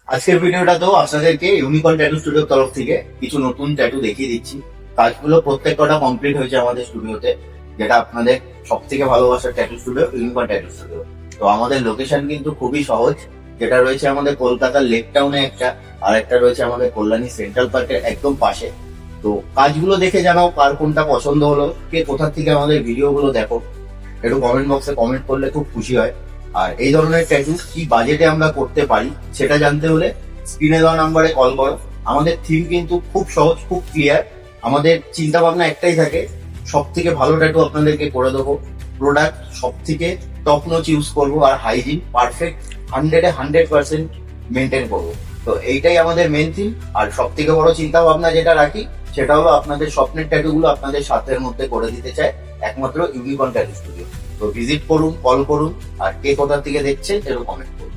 আজকের ভিডিওটাতেও আপনাদেরকে unicorn tattoo স্টুডিওর তরফ থেকে কিছু নতুন ট্যাটু দেখিয়ে দিচ্ছি। কাজগুলো প্রত্যেকটা কমপ্লিট হয়েছে আমাদের স্টুডিওতে, যেটা আপনাদের সব থেকে ভালোবাসার tattoo studio unicorn tattoo studio. তো আমাদের লোকেশন কিন্তু খুবই সহজ, যেটা রয়েছে আমাদের কলকাতার লেক টাউনে একটা, আর একটা রয়েছে আমাদের কল্যাণী সেন্ট্রাল পার্কের একদম পাশে। তো কাজগুলো দেখে জানাও কার কোনটা পছন্দ হলো, কে কোথা থেকে আমাদের ভিডিওগুলো দেখো, একটু কমেন্ট বক্সে কমেন্ট করলে খুব খুশি হয়। আর এই ধরনের ট্যাটু কি বাজেটে আমরা করতে পারি সেটা জানতে হলে স্ক্রিনে দেওয়া নাম্বারে কল করো। আমাদের থিম কিন্তু খুব সহজ, খুব ক্লিয়ার। আমাদের চিন্তা ভাবনা একটাই থাকে, সব থেকে ভালো ট্যাটু আপনাদেরকে করে দেবো। প্রোডাক্ট সব থেকে টপ নচ ইউজ করবো, আর হাইজিন পারফেক্ট 100% মেনটেন করবো। তো এইটাই আমাদের মেন থিম। আর সব থেকে বড় চিন্তা ভাবনা যেটা রাখি সেটা হলো আপনাদের স্বপ্নের ট্যাটু গুলো আপনাদের সাধ্যের মধ্যে করে দিতে চায় একমাত্র ইউনিকর্ন ট্যাটু স্টুডিও। তো ভিজিট করুন, কল করুন, আর কে কোথা থেকে দেখছে সেটা কমেন্ট করুন।